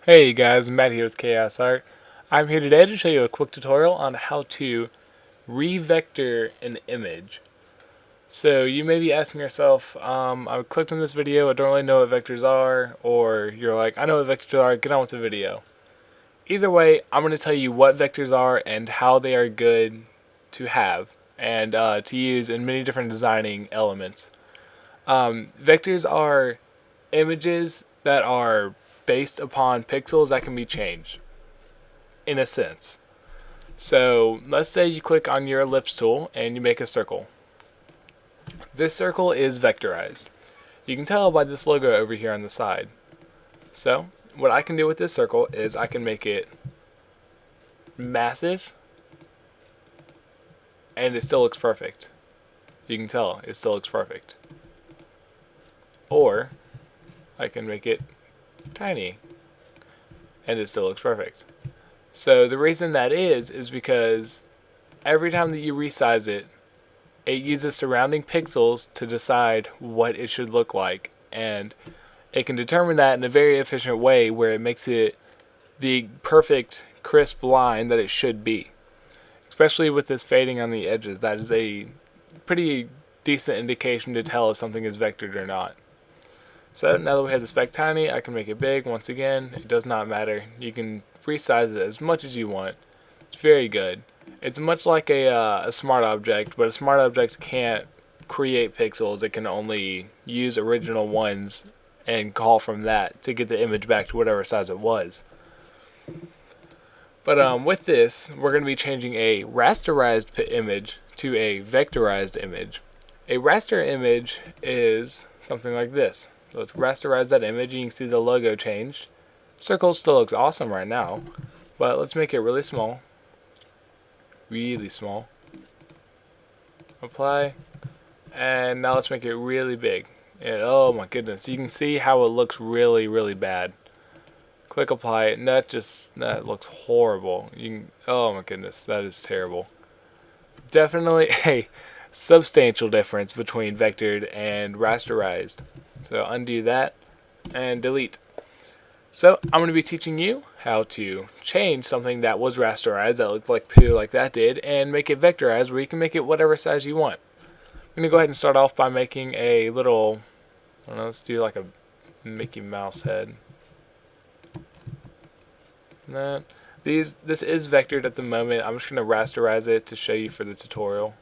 Hey guys, Matt here with Khaos Art. I'm here today to show you a quick tutorial on how to re-vector an image. So you may be asking yourself, I clicked on this video, I don't really know what vectors are, or you're like, I know what vectors are, get on with the video. Either way, I'm going to tell you what vectors are and how they are good to have and to use in many different designing elements. Vectors are images that are based upon pixels that can be changed, in a sense. So let's say you click on your ellipse tool and you make a circle. This circle is vectorized. You can tell by this logo over here on the side. So what I can do with this circle is I can make it massive and it still looks perfect. You can tell it still looks perfect. Or I can make it tiny and it still looks perfect. So the reason that is because every time that you resize it, it uses surrounding pixels to decide what it should look like, and it can determine that in a very efficient way where it makes it the perfect crisp line that it should be. Especially with this fading on the edges, that is a pretty decent indication to tell if something is vectored or not. So now that we have the spec tiny, I can make it big. Once again, it does not matter. You can resize it as much as you want. It's very good. It's much like a smart object, but a smart object can't create pixels. It can only use original ones and call from that to get the image back to whatever size it was. But with this, we're going to be changing a rasterized image to a vectorized image. A raster image is something like this. So let's rasterize that image, and you can see the logo changed. Circle still looks awesome right now, but let's make it really small. Really small. Apply. And now let's make it really big. And oh my goodness, you can see how it looks really, really bad. Click apply, and that looks horrible. Oh my goodness, that is terrible. Definitely a substantial difference between vectored and rasterized. So undo that and delete. So I'm going to be teaching you how to change something that was rasterized, that looked like poo like that did, and make it vectorized where you can make it whatever size you want. I'm going to go ahead and start off by making a little, I don't know, let's do like a Mickey Mouse head. This is vectored at the moment. I'm just going to rasterize it to show you for the tutorial.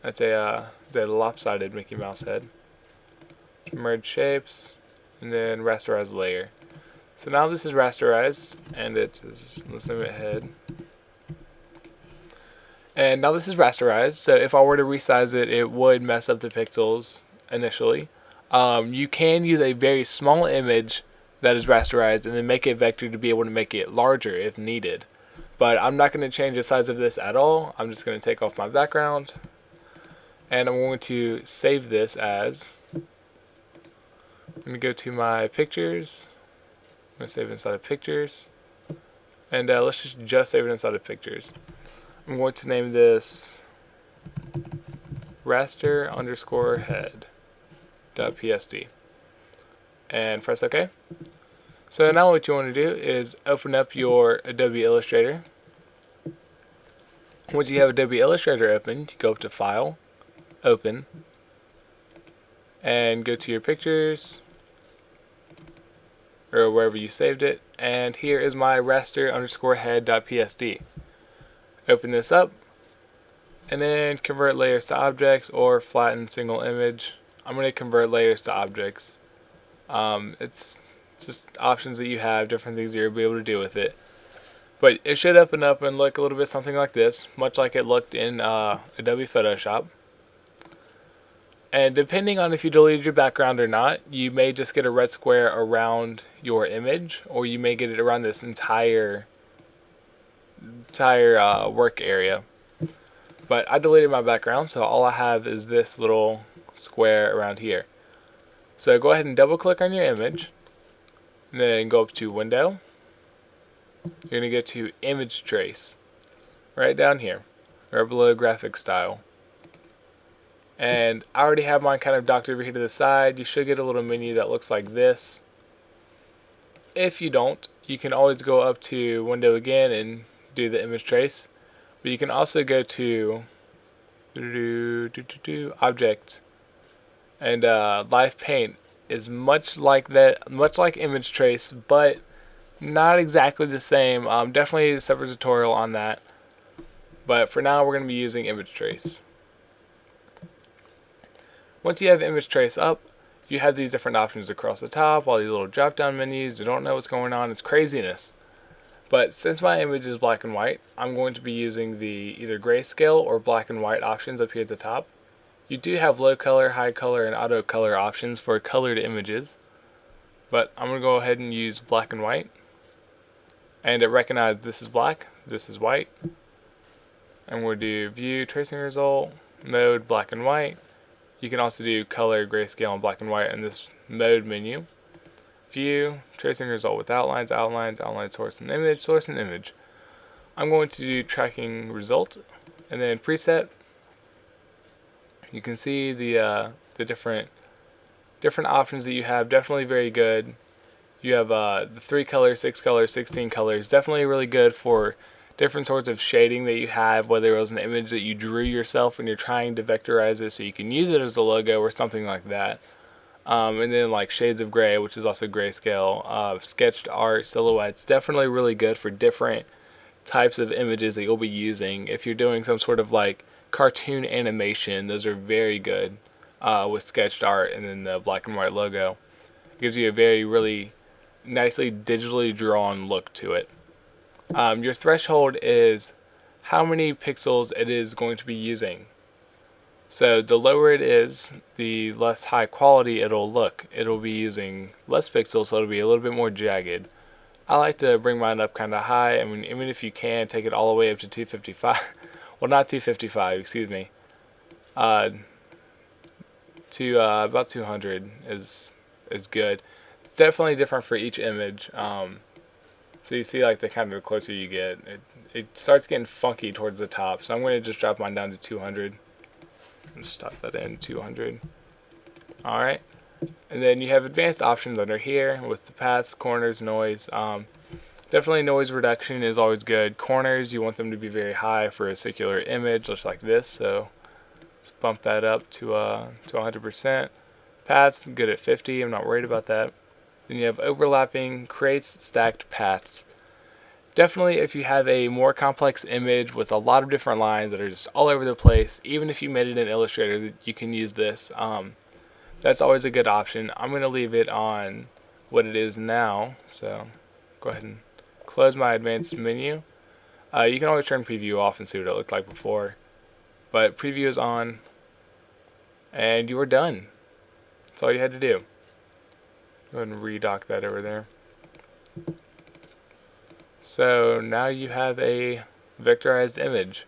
That's a lopsided Mickey Mouse head. Merge shapes, and then rasterize layer. So now this is rasterized, and let's limit head. And now this is rasterized, so if I were to resize it, it would mess up the pixels initially. You can use a very small image that is rasterized and then make it vector to be able to make it larger if needed. But I'm not going to change the size of this at all. I'm just going to take off my background, and I'm going to save this as, I'm going to go to my pictures. I'm going to save it inside of pictures, and let's just save it inside of pictures. I'm going to name this raster_head.psd and press OK. So now what you want to do is open up your Adobe Illustrator. Once you have Adobe Illustrator open, you go up to File, Open, and go to your pictures or wherever you saved it, and here is my raster_head.psd. Open this up and then convert layers to objects or flatten single image. I'm going to convert layers to objects. It's just options that you have, different things that you'll be able to do with it. But it should open up and look a little bit something like this, much like it looked in Adobe Photoshop. And depending on if you deleted your background or not, you may just get a red square around your image, or you may get it around this entire work area. But I deleted my background, so all I have is this little square around here. So go ahead and double click on your image, and then go up to Window. You're going to go to Image Trace, right down here, right below Graphic Style. And I already have mine kind of docked over here to the side. You should get a little menu that looks like this. If you don't, you can always go up to Window again and do the image trace. But you can also go to Object, and Live Paint is much like that, much like image trace, but not exactly the same. Definitely a separate tutorial on that. But for now, we're going to be using image trace. Once you have image trace up, you have these different options across the top, all these little drop down menus. You don't know what's going on. It's craziness. But since my image is black and white, I'm going to be using the either grayscale or black and white options up here at the top. You do have low color, high color, and auto color options for colored images. But I'm going to go ahead and use black and white. And it recognizes this is black, this is white. And we'll do view, tracing result, mode, black and white. You can also do color, grayscale, and black and white in this mode menu. View, tracing result with outlines, outline, source and image. I'm going to do tracking result, and then preset. You can see the different options that you have. Definitely very good. You have the 3 colors, 6 colors, 16 colors. Definitely really good for different sorts of shading that you have, whether it was an image that you drew yourself and you're trying to vectorize it so you can use it as a logo or something like that. And then like shades of gray, which is also grayscale, sketched art, silhouettes, definitely really good for different types of images that you'll be using. If you're doing some sort of like cartoon animation, those are very good with sketched art, and then the black and white logo. It gives you a very really nicely digitally drawn look to it. Your threshold is how many pixels it is going to be using. So the lower it is, the less high quality it'll look. It'll be using less pixels, so it'll be a little bit more jagged. I like to bring mine up kind of high. I mean, even if you can, take it all the way up to 255. Well, not 255, excuse me. To about 200 is good. It's definitely different for each image. So you see, like, the kind of the closer you get, it starts getting funky towards the top. So I'm going to just drop mine down to 200. Just stop that in 200. Alright. And then you have advanced options under here with the paths, corners, noise. Definitely noise reduction is always good. Corners, you want them to be very high for a circular image, just like this. So let's bump that up to 100%. Paths, good at 50. I'm not worried about that. Then you have overlapping, creates stacked paths. Definitely, if you have a more complex image with a lot of different lines that are just all over the place, even if you made it in Illustrator, you can use this. That's always a good option. I'm going to leave it on what it is now. So go ahead and close my advanced menu. You can always turn preview off and see what it looked like before. But preview is on, and you are done. That's all you had to do. Go ahead and redock that over there. So now you have a vectorized image.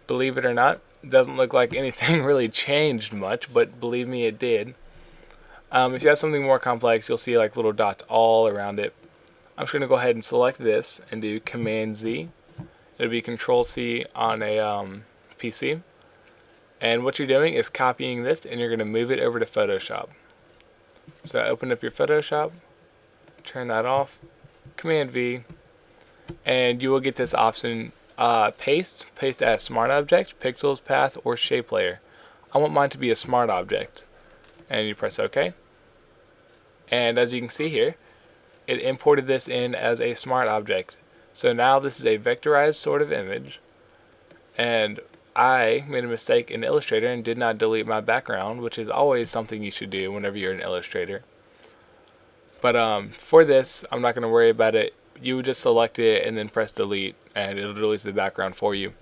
Believe it or not, it doesn't look like anything really changed much, but believe me, it did. If you have something more complex, you'll see like little dots all around it. I'm just going to go ahead and select this and do Command Z. It'll be Control C on a PC. And what you're doing is copying this, and you're going to move it over to Photoshop. So open up your Photoshop, turn that off, Command V, and you will get this option, paste as smart object, pixels, path, or shape layer. I want mine to be a smart object, and you press OK. And as you can see here, it imported this in as a smart object. So now this is a vectorized sort of image, and I made a mistake in Illustrator and did not delete my background, which is always something you should do whenever you're in Illustrator. But for this, I'm not going to worry about it. You would just select it and then press delete, and it'll delete the background for you.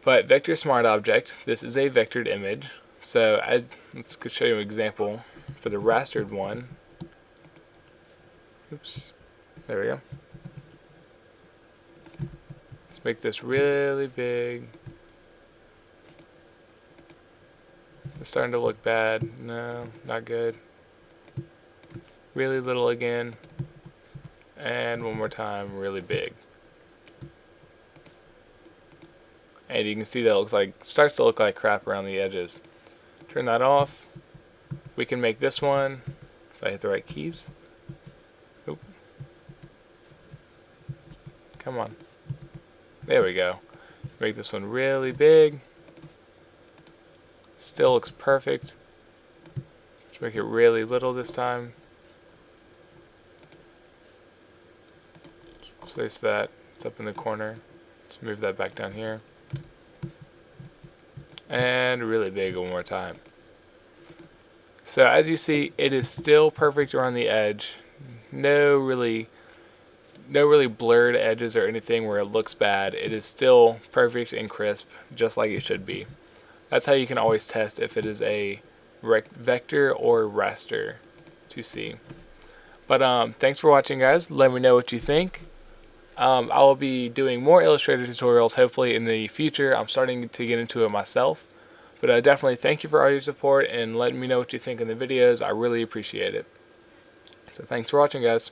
But Vector Smart Object, this is a vectored image. So let's show you an example for the rastered one. Oops, there we go. Let's make this really big. It's starting to look bad. No, not good. Really little again. And one more time, really big. And you can see that it starts to look like crap around the edges. Turn that off. We can make this one, if I hit the right keys. Come on. There we go. Make this one really big. Still looks perfect. Let's make it really little this time. Just place that. It's up in the corner. Let's move that back down here. And really big one more time. So as you see, it is still perfect around the edge. No really blurred edges or anything where it looks bad. It is still perfect and crisp, just like it should be. That's how you can always test if it is a vector or raster to see. But thanks for watching, guys. Let me know what you think. I will be doing more Illustrator tutorials hopefully in the future. I'm starting to get into it myself. But definitely thank you for all your support and letting me know what you think in the videos. I really appreciate it. So thanks for watching, guys.